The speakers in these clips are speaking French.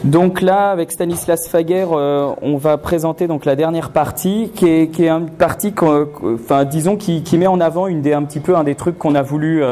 Donc là, avec Stanislas Faguer, on va présenter donc la dernière partie, qui est une partie, disons, qui met en avant un des trucs qu'on a voulu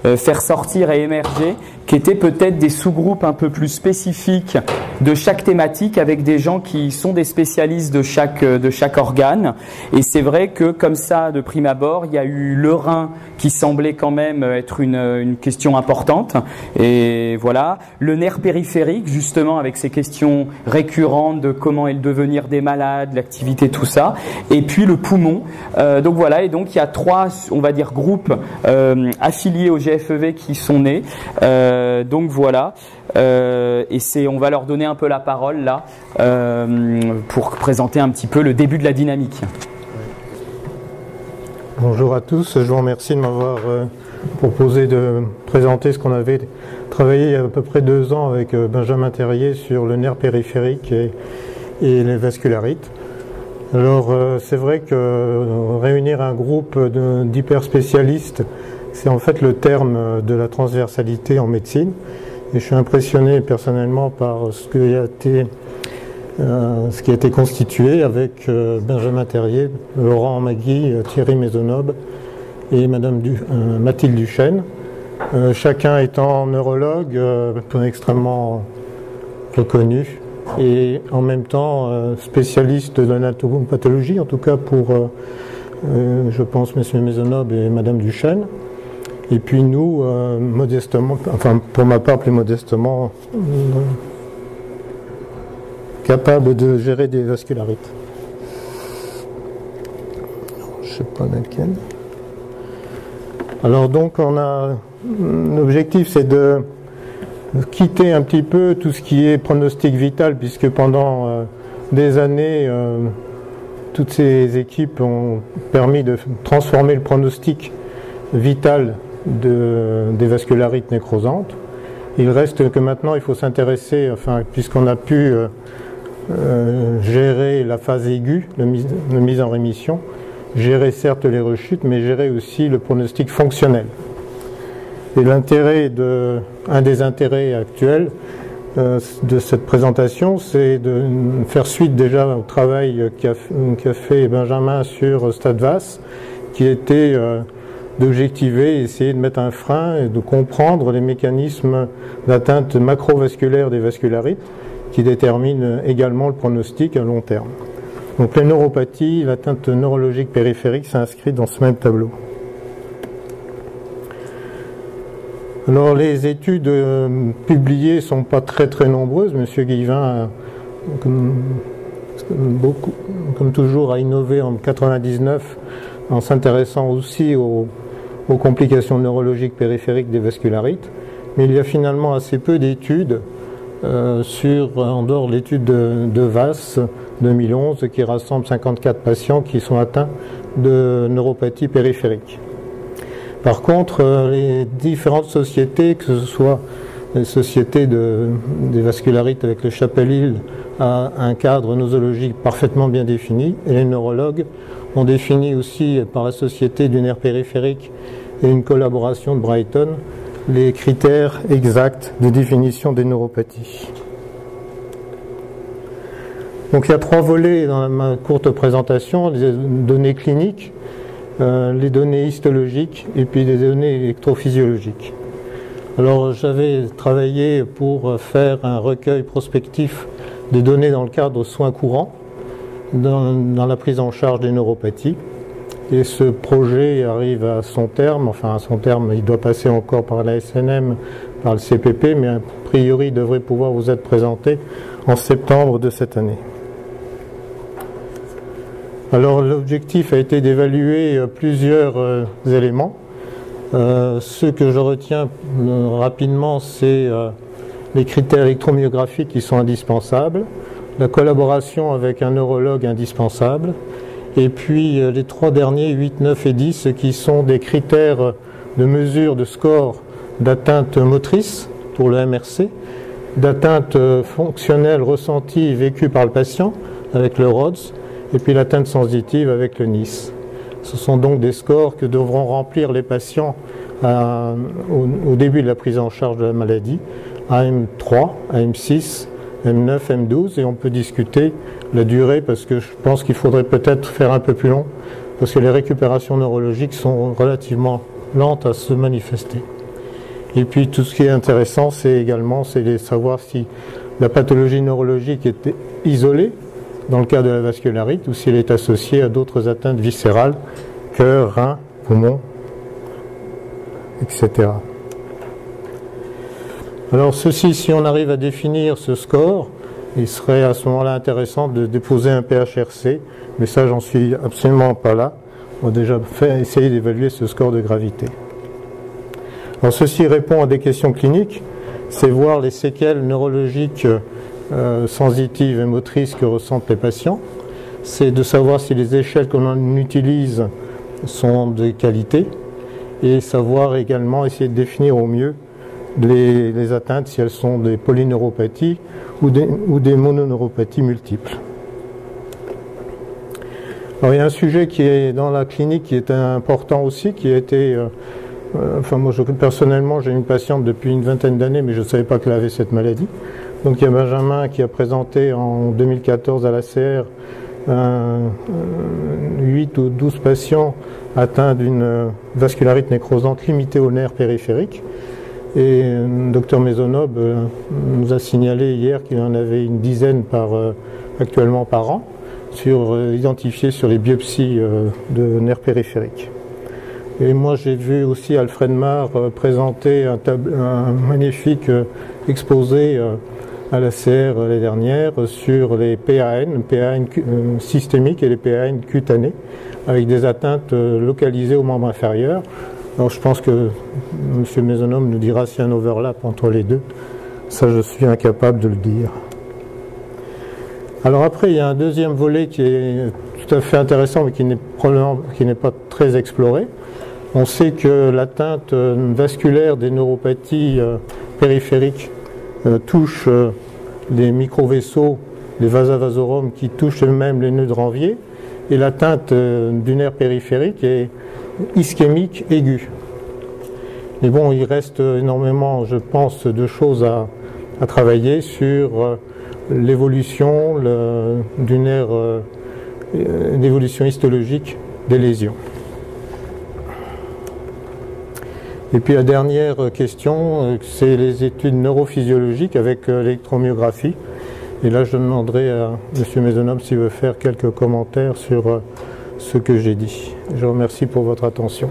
faire sortir et émerger, qui étaient peut-être des sous-groupes un peu plus spécifiques de chaque thématique, avec des gens qui sont des spécialistes de chaque organe. Et c'est vrai que comme ça, de prime abord, il y a eu le rein qui semblait quand même être une question importante. Et voilà, le nerf périphérique, justement, avec ces questions récurrentes de comment est le devenir des malades, l'activité, tout ça. Et puis le poumon. Donc voilà, et donc il y a 3, on va dire, groupes affiliés au GFEV qui sont nés. Donc voilà, et on va leur donner un peu la parole là pour présenter un petit peu le début de la dynamique. Bonjour à tous, je vous remercie de m'avoir proposé de présenter ce qu'on avait travaillé il y a à peu près 2 ans avec Benjamin Terrier sur le nerf périphérique et les vascularites. Alors c'est vrai que réunir un groupe d'hyperspécialistes, c'est en fait le terme de la transversalité en médecine, et je suis impressionné personnellement par ce qui a été constitué avec Benjamin Terrier, Laurent Magui, Thierry Maisonneuve et Mathilde Duchesne, chacun étant neurologue extrêmement reconnu et en même temps spécialiste de l'anatomopathologie, en tout cas pour, je pense, M. Maisonneuve et Mme Duchesne. Et puis nous, modestement, enfin pour ma part plus modestement, capables de gérer des vascularites. Je ne sais pas laquelle. Alors donc l'objectif c'est de quitter un petit peu tout ce qui est pronostic vital, puisque pendant des années, toutes ces équipes ont permis de transformer le pronostic vital des vascularites nécrosantes. Il reste que maintenant il faut s'intéresser, puisqu'on a pu gérer la phase aiguë, la mise en rémission, gérer certes les rechutes, mais gérer aussi le pronostic fonctionnel. Et un des intérêts actuels de cette présentation, c'est de faire suite déjà au travail qu'a fait Benjamin sur Stade VAS, qui était d'objectiver, essayer de mettre un frein et de comprendre les mécanismes d'atteinte macrovasculaire des vascularites qui déterminent également le pronostic à long terme. Donc les neuropathies, l'atteinte neurologique périphérique s'inscrit dans ce même tableau. Alors les études publiées ne sont pas très nombreuses. Monsieur Guivin, comme toujours, a innové en 1999 en s'intéressant aussi aux complications neurologiques périphériques des vascularites, mais il y a finalement assez peu d'études en dehors de l'étude de VAS 2011 qui rassemble 54 patients qui sont atteints de neuropathie périphérique. Par contre, les différentes sociétés, que ce soit les sociétés des vascularites avec le Chapelle-Hill, a un cadre nosologique parfaitement bien défini, et les neurologues ont défini aussi par la Société du nerf périphérique et une collaboration de Brighton les critères exacts de définition des neuropathies. Donc il y a 3 volets dans ma courte présentation: les données cliniques, les données histologiques et puis les données électrophysiologiques. Alors j'avais travaillé pour faire un recueil prospectif des données dans le cadre de soins courants dans la prise en charge des neuropathies. Et ce projet arrive à son terme, enfin à son terme, il doit passer encore par la SNM, par le CPP, mais a priori il devrait pouvoir vous être présenté en septembre de cette année. Alors l'objectif a été d'évaluer plusieurs éléments. Ce que je retiens rapidement, c'est les critères électromyographiques qui sont indispensables, la collaboration avec un neurologue indispensable, et puis les 3 derniers, 8, 9 et 10, qui sont des critères de mesure de score d'atteinte motrice pour le MRC, d'atteinte fonctionnelle ressentie et vécue par le patient avec le RODS, et puis l'atteinte sensitive avec le NIS. Ce sont donc des scores que devront remplir les patients au début de la prise en charge de la maladie, AM3, AM6, M9, M12, et on peut discuter la durée parce que je pense qu'il faudrait peut-être faire un peu plus long parce que les récupérations neurologiques sont relativement lentes à se manifester. Et puis tout ce qui est intéressant, c'est de savoir si la pathologie neurologique est isolée dans le cas de la vascularite ou si elle est associée à d'autres atteintes viscérales, cœur, rein, poumon, etc. Alors ceci, si on arrive à définir ce score, il serait à ce moment-là intéressant de déposer un PHRC, mais ça j'en suis absolument pas là. On a déjà essayé d'évaluer ce score de gravité. Alors ceci répond à des questions cliniques, c'est voir les séquelles neurologiques sensitives et motrices que ressentent les patients, c'est de savoir si les échelles qu'on utilise sont de qualité, et savoir également essayer de définir au mieux les atteintes, si elles sont des polyneuropathies ou des mononeuropathies multiples. Alors il y a un sujet qui est dans la clinique qui est important aussi, qui a été... moi personnellement j'ai une patiente depuis une vingtaine d'années, mais je ne savais pas qu'elle avait cette maladie. Donc il y a Benjamin qui a présenté en 2014 à l'ACR 8 ou 12 patients atteints d'une vascularite nécrosante limitée au nerf périphérique. Et le docteur Maisonneuve nous a signalé hier qu'il en avait une dizaine actuellement par an, identifiés sur les biopsies de nerfs périphériques. Et moi j'ai vu aussi Alfred Marr présenter un magnifique exposé à la CR l'année dernière sur les PAN systémiques et les PAN cutanés, avec des atteintes localisées aux membres inférieurs. Alors je pense que M. Maisonneuve nous dira s'il y a un overlap entre les deux. Ça, je suis incapable de le dire. Alors après, il y a un deuxième volet qui est tout à fait intéressant, mais qui n'est pas très exploré. On sait que l'atteinte vasculaire des neuropathies périphériques touche les microvaisseaux, les vasa vasorum, qui touchent eux-mêmes les nœuds de Ranvier, et l'atteinte du nerf périphérique est ischémique aiguë. Mais bon, il reste énormément, je pense, de choses à travailler sur l'évolution du nerf, l'évolution histologique des lésions. Et puis la dernière question, c'est les études neurophysiologiques avec l'électromyographie. Et là, je demanderai à M. Maisonneuve s'il veut faire quelques commentaires sur ce que j'ai dit. Je vous remercie pour votre attention.